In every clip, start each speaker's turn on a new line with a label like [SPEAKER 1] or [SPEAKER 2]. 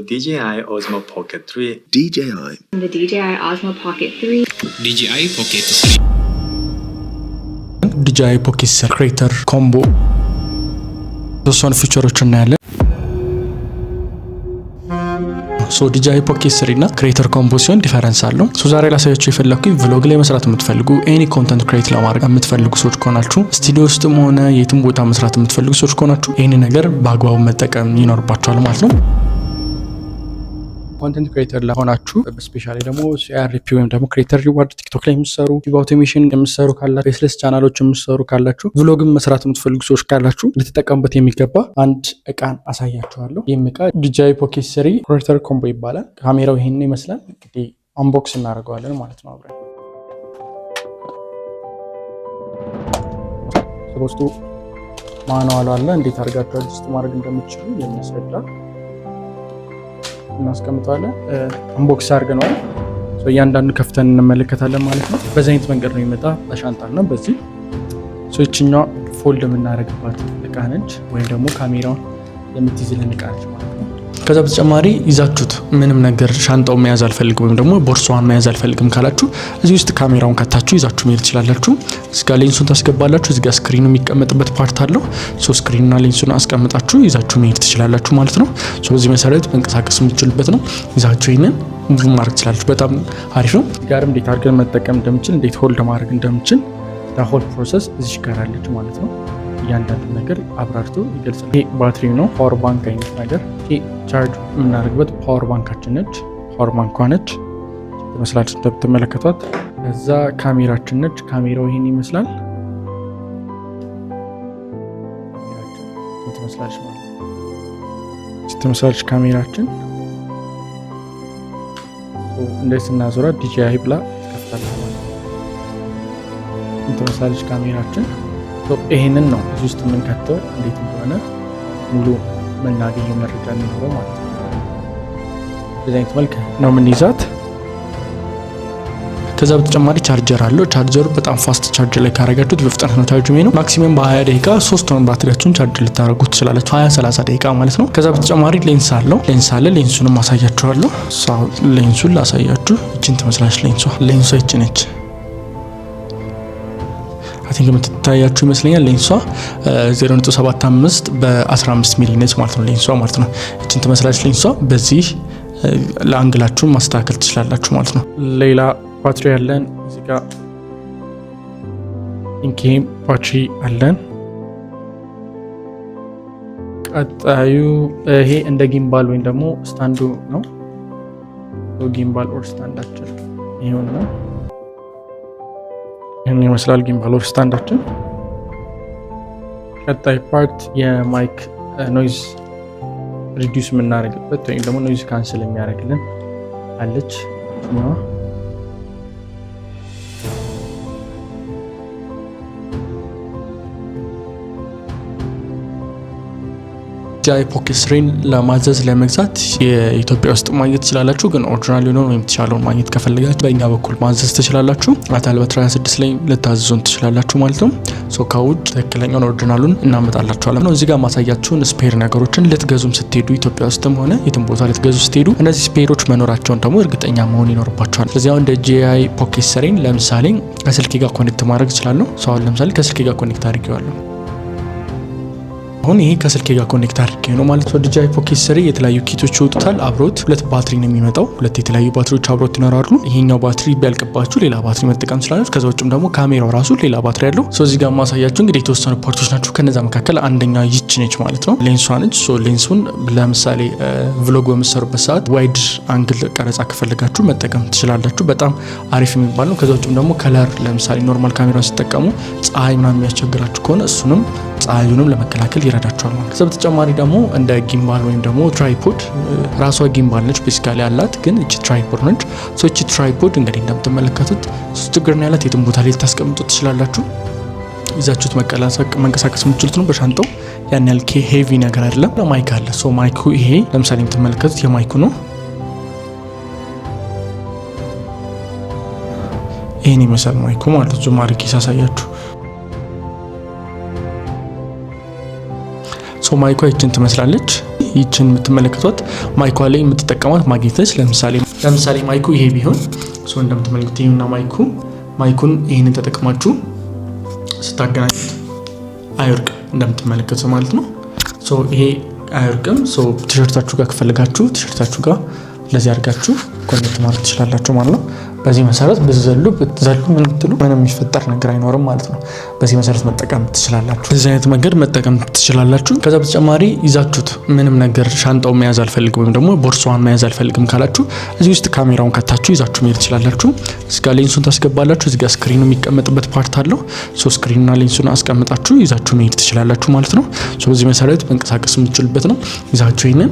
[SPEAKER 1] DJI Osmo Pocket 3.
[SPEAKER 2] DJI.
[SPEAKER 3] The DJI Osmo Pocket 3.
[SPEAKER 4] DJI Pocket 3.
[SPEAKER 5] DJI Pocket Creator Combo. ሶስቱን ፊቸሮች እናያለን። DJI Pocket 3 እና Creator Combo ሲሆን ዲፈረንስ አለው። ዛሬ ላሳያችሁ የፈለኩኝ ቭሎግ ላይ መስራት የምትፈልጉ ኤኒ ኮንተንት ክሬት ለማድረግ የምትፈልጉ ሰዎች ከሆናችሁ ስቱዲዮ ውስጥም ሆነ የትም ቦታ መስራት የምትፈልጉ ሰዎች ከሆናችሁ ይሄን ነገር በአግባቡ መጠቀም ይኖርባችኋል ማለት ነው። ኮንተንት ክሬተር ለሆናችሁ በስፔሻሊ ደግሞ CRP ወይም ደግሞ ክሬተር ሪዋርድ ቲክቶክ ላይ የምትሰሩ ቪዲዮ አውቶሜሽን የምትሰሩ ካላችሁ ፌስለስ ቻናሎች የምትሰሩ ካላችሁ ቭሎግም መስራት የምትፈልጉ ሰዎች ካላችሁ ልትጠቀሙበት የሚገባ አንድ እቃን አሳያችኋለሁ። ይህም እቃ DJI Pocket 3 ክሬተር ኮምቦ ይባላል። ካሜራው ይሄን ይመስላል። እንግዲህ አንቦክስ እናደርገዋለን ማለት ነው አብረን። በውስጡ ማኑዋል አለ እንዴት አድርጋችሁ አድጀስት ማድረግ እንደምትችሉ የሚያስረዳ እናስቀምጣለን። አንቦክስ አድርገናል። እያንዳንዱ ከፍተን እንመለከታለን ማለት ነው። በዚህ አይነት መንገድ ነው የሚመጣ በሻንጣ ነው። በዚህ እቺኛዋ ፎልድ የምናደርግባት እቃ ነች ወይም ደግሞ ካሜራውን የምትይዝልን እቃ ነች ማለት ነው። ከዛ በተጨማሪ ይዛችሁት ምንም ነገር ሻንጣው መያዝ አልፈልግም ወይም ደግሞ ቦርሳዋን መያዝ አልፈልግም ካላችሁ እዚህ ውስጥ ካሜራውን ከታችሁ ይዛችሁ መሄድ ትችላላችሁ። እዚህ ጋር ሌንሱን ታስገባላችሁ። እዚህ ጋር ስክሪኑ የሚቀመጥበት ፓርት አለው። ስክሪንና ሌንሱን አስቀምጣችሁ ይዛችሁ መሄድ ትችላላችሁ ማለት ነው። በዚህ መሰረት መንቀሳቀስ የምትችሉበት ነው። ይዛችሁ ይሄንን ሙቭ ማድረግ ትችላላችሁ። በጣም አሪፍ ነው። ጋርም እንዴት አድርገን መጠቀም እንደምችል እንዴት ሆልድ ማድረግ እንደምችል ሆል ፕሮሰስ እዚህ ጋር አለች ማለት ነው። እያንዳንዱ ነገር አብራርቶ ይገልጻል። ይሄ ባትሪ ነው፣ ፓወር ባንክ አይነት ነገር። ይሄ ቻርጅ የምናደርግበት ፓወር ባንካችን ነች። ፓወር ባንኳ ነች ትመስላለች እንደምትመለከቷት። ከዛ ካሜራችን ነች። ካሜራው ይሄን ይመስላል። ትመስላለች ማለት ነው። ትመስላለች ካሜራችን። እንደዚህ ስናዞራ DJI ብላ ትከፍታለች ማለት ነው። ትመስላለች ካሜራችን። ይሄንን ነው እዚህ ውስጥ የምንከተው እንዴት እንደሆነ ሙሉ መናገኘው መረጃ የሚኖረው ማለት ነው። በዚህ አይነት መልክ ነው የምንይዛት። ከዛ በተጨማሪ ቻርጀር አለው። ቻርጀሩ በጣም ፋስት ቻርጅ ላይ ካረጋችሁት በፍጥነት ነው ቻርጅ የሚሆነው። ማክሲመም በ20 ደቂቃ 3 ሆነ ባትሪያችሁን ቻርጅ ልታደርጉት ትችላላችሁ። 20-30 ደቂቃ ማለት ነው። ከዛ በተጨማሪ ሌንስ አለው። ሌንስ አለ። ሌንሱንም አሳያችኋለሁ። ሌንሱን ላሳያችሁ። እቺን ትመስላለች ሌንሷ እቺ ነች። አቲንክ የምትታያችሁ ይመስለኛል። ሌንሷ 0.75 በ15 ሚሊ ነች ማለት ነው ሌንሷ ማለት ነው። እቺን ትመስላለች ሌንሷ። በዚህ ለአንግላችሁን ማስተካከል ትችላላችሁ ማለት ነው። ሌላ ባትሪ አለን እዚህ ጋር ኢንኬም ባትሪ አለን። ቀጣዩ ይሄ እንደ ጊምባል ወይም ደግሞ ስታንዱ ነው። ጊምባል ኦር ስታንዳችን ይሄን ነው። ይሄን ይመስላል ጊምባል ኦር ስታንዳችን። ቀጣይ ፓርት የማይክ ኖይዝ ሪዲዩስ የምናደርግበት ወይም ደግሞ ኖይዝ ካንስል የሚያደርግልን አለች ነው። DJI Pocket 3 ለማዘዝ ለመግዛት የኢትዮጵያ ውስጥ ማግኘት ትችላላችሁ። ግን ኦሪጂናል ነው ወይም ተሻለው ማግኘት ከፈለጋችሁ በእኛ በኩል ማዘዝ ትችላላችሁ። አታልበት 26 ላይ ልታዘዙን ትችላላችሁ ማለት ነው። ከውጭ ትክክለኛውን ኦሪጂናሉን እናመጣላችኋለን ነው። እዚህ ጋር ማሳያችሁን ስፔር ነገሮችን ልትገዙም ስትሄዱ ኢትዮጵያ ውስጥም ሆነ የትም ቦታ ልትገዙ ስትሄዱ እነዚህ ስፔሮች መኖራቸውን ደግሞ እርግጠኛ መሆን ይኖርባችኋል። ስለዚህ አሁን DJI Pocket 3 ለምሳሌ ከስልኬ ጋር ኮኔክት ማድረግ እችላለሁ። አሁን ለምሳሌ ከስልኬ ጋር ኮኔክት አድርጌዋለሁ። አሁን ይሄ ከስልኬ ጋር ኮኔክት አድርጌ ነው ማለት ነው። DJI Pocket 3 የተለያዩ ኪቶች ይወጡታል። አብሮት ሁለት ባትሪ ነው የሚመጣው። ሁለት የተለያዩ ባትሪዎች አብሮት ይኖራሉ። ይሄኛው ባትሪ ቢያልቅባችሁ ሌላ ባትሪ መጠቀም ትችላላችሁ። ከዛ ውጭም ደግሞ ካሜራው ራሱ ሌላ ባትሪ ያለው። እዚህ ጋር ማሳያችሁ እንግዲህ የተወሰኑ ፖርቶች ናቸው። ከነዛ መካከል አንደኛ ይች ነች ማለት ነው። ሌንሷ ነች። ሌንሱን ለምሳሌ ቭሎግ በምትሰሩበት ሰዓት ዋይድ አንግል ቀረጻ ከፈለጋችሁ መጠቀም ትችላላችሁ። በጣም አሪፍ የሚባል ነው። ከዛ ውጭም ደግሞ ከለር ለምሳሌ ኖርማል ካሜራውን ሲጠቀሙ ፀሐይ ምናምን የሚያስቸግራችሁ ከሆነ እሱንም ፀሐዩንም ለመከላከል ይረዳቸዋል ማለት ነው። በተጨማሪ ደግሞ እንደ ጊምባል ወይም ደግሞ ትራይፖድ ራሷ ጊምባል ነች ቤሲካሊ ያላት፣ ግን እቺ ትራይፖድ ነች። እቺ ትራይፖድ እንግዲህ እንደምትመለከቱት ሶስት እግር ነው ያላት። የትም ቦታ ላይ ልታስቀምጡት ትችላላችሁ። ይዛችሁት መንቀሳቀስ የምትችሉት ነው። በሻንጣው ያን ያህል ሄቪ ነገር አይደለም። ማይክ አለ። ማይኩ ይሄ ለምሳሌ የምትመለከቱት የማይኩ ነው። ይሄን ይመስላል ማይኩ ማለት ዙም አድርጌ ሳሳያችሁ። ማይኳ ይችን ትመስላለች። ይችን የምትመለከቷት ማይኳ ላይ የምትጠቀሟት ማግኔት ነች። ለምሳሌ ማይኩ ይሄ ቢሆን እንደምትመለከቱት ይሄና ማይኩን ይሄንን ተጠቅማችሁ ስታገናኙት አይወርቅም እንደምትመለከቱት ማለት ነው። ይሄ አይወርቅም። ቲሸርታችሁ ጋር ከፈለጋችሁ ቲሸርታችሁ ጋር ለዚህ አድርጋችሁ ኮኔክት ማድረግ ትችላላችሁ ማለት ነው። በዚህ መሰረት ብትዘሉ ምንም የሚፈጠር ነገር አይኖርም ማለት ነው። በዚህ መሰረት መጠቀም ትችላላችሁ። በዚህ አይነት መንገድ መጠቀም ትችላላችሁ። ከዛ በተጨማሪ ይዛችሁት ምንም ነገር ሻንጣው መያዝ አልፈልግም ወይም ደግሞ ቦርሳዋን መያዝ አልፈልግም ካላችሁ እዚህ ውስጥ ካሜራውን ከታችሁ ይዛችሁ መሄድ ትችላላችሁ። እዚህ ጋር ሌንሱን ታስገባላችሁ። እዚህ ጋር ስክሪኑ የሚቀመጥበት ፓርት አለው። ስክሪኑና ሌንሱን አስቀምጣችሁ ይዛችሁ መሄድ ትችላላችሁ ማለት ነው። በዚህ መሰረት መንቀሳቀስ የምትችሉበት ነው። ይዛችሁ ይሄንን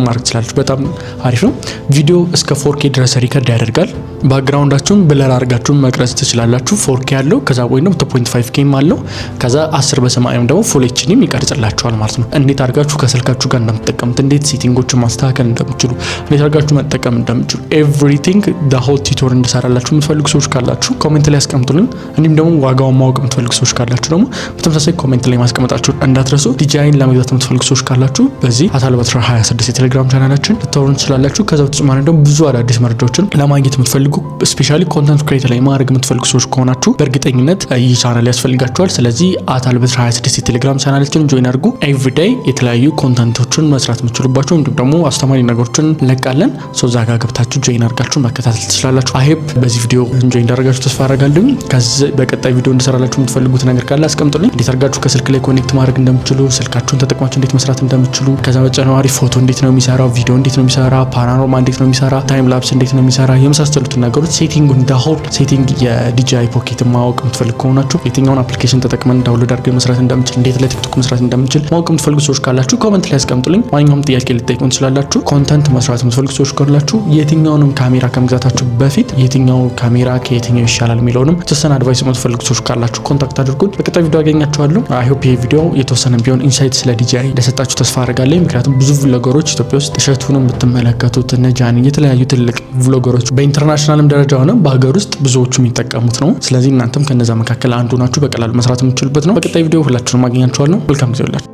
[SPEAKER 5] ማድረግ ትችላላችሁ። በጣም አሪፍ ነው። ቪዲዮ እስከ 4K ድረስ ሪከርድ ያደርጋል። ባክግራውንዳችሁን ብለር አድርጋችሁን መቅረጽ ትችላላችሁ። 4K ያለው ከዛ ወይንም 2.5K አለው። ከዛ 10 በሰማያዊም ደግሞ ፉል ኤችዲም ይቀርጽላችኋል ማለት ነው። እንዴት አድርጋችሁ ከስልካችሁ ጋር እንደምትጠቀሙት፣ እንዴት ሴቲንጎችን ማስተካከል እንደምትችሉ፣ እንዴት አድርጋችሁ መጠቀም እንደምትችሉ ኤቭሪቲንግ the whole ቱቶር እንድሰራላችሁ የምትፈልጉ ሰዎች ካላችሁ ኮሜንት ላይ አስቀምጡልኝ። እንዲሁም ደግሞ ዋጋውን ማወቅ የምትፈልጉ ሰዎች ካላችሁ ደግሞ በተመሳሳይ ኮሜንት ላይ ማስቀመጣችሁ እንዳትረሱ። DJIን ለመግዛት የምትፈልጉ ሰዎች ካላችሁ በዚህ አታልበትራ 26 የቴሌግራም ቻናላችን ልታወሩን ትችላላችሁ። ከዛ በተጨማሪ ደግሞ ብዙ አዳዲስ መረጃዎችን ለማግኘት የምትፈልጉ ስፔሻሊ ኮንተንት ክሬተር ላይ ማድረግ የምትፈልጉ ሰዎች ከሆናችሁ በእርግጠኝነት ይህ ቻናል ያስፈልጋችኋል። ስለዚህ አታልበትራ 26 የቴሌግራም ቻናላችን ጆይን አድርጉ። ኤቭሪዴይ የተለያዩ ኮንተንቶችን መስራት የምትችሉባቸው እንዲሁም ደግሞ አስተማሪ ነገሮችን እንለቃለን። እዛ ጋር ገብታችሁ ጆይን አድርጋችሁ መከታተል ትችላላችሁ። አይሆፕ በዚህ ቪዲዮ ጆይን እንዳደረጋችሁ ተስፋ አደርጋለሁ። ከዚህ በቀጣይ ቪዲዮ እንድሰራላችሁ የምትፈልጉት ነገር ካለ አስቀምጡልኝ። እንዴት አድርጋችሁ ከስልክ ላይ ኮኔክት ማድረግ እንደምትችሉ፣ ስልካችሁን ተጠቅማችሁ እንዴት መስራት እንደምትችሉ፣ ከዛ በተጨማሪ ፎቶ እንዴት ነው የሚሰራው፣ ቪዲዮ እንዴት ነው የሚሰራ፣ ፓኖራማ እንዴት ነው የሚሰራ፣ ታይም ላፕስ እንዴት ነው የሚሰራ የመሳሰሉትን ነገሮች ሴቲንጉን ዳሆል ሴቲንግ የዲጂአይ ፖኬት ማወቅ የምትፈልጉ ከሆናችሁ የትኛውን አፕሊኬሽን ተጠቅመን ዳውንሎድ አድርገን መስራት እንደምንችል፣ እንዴት ለቲክቶክ መስራት እንደምንችል ማወቅ የምትፈልጉ ሰዎች ካላችሁ ኮሜንት ላይ አስቀምጡልኝ። ማንኛውም ጥያቄ ልትጠይቁን ትችላላችሁ። ኮንተንት መስራት የምትፈልጉ ሰዎች ካላችሁ የትኛውንም ካሜራ ከመግዛታችሁ በፊት የትኛው ካሜራ ከየትኛው ይሻላል የሚለውንም የተወሰነ አድቫይስ የምትፈልጉ ሰዎች ካላችሁ ኮንታክት አድርጉን። በቀጣይ ቪዲዮ አገኛችኋለሁ። አይ ሆፕ ይሄ ቪዲዮ የተወሰነ ቢሆን ኢንሳይት ስለ ዲጂአይ እንደሰጣችሁ ተስፋ አደርጋለሁ። ምክንያቱም ብዙ ቭሎገሮች ኢትዮጵያ ውስጥ እሸቱንም ብትመለከቱት እነ ጃኒ የተለያዩ ትልቅ ቭሎገሮች በኢንተርናሽናልም ደረጃ ሆነ በሀገር ውስጥ ብዙዎቹ የሚጠቀሙት ነው። ስለዚህ እናንተም ከነዛ መካከል አንዱ ናችሁ። በቀላሉ መስራት የምትችሉበት ነው። በቀጣይ ቪዲዮ ሁላችሁንም አገኛችኋለሁ። መልካም ጊዜ ይሁንላችሁ።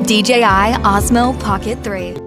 [SPEAKER 2] DJI Osmo Pocket 3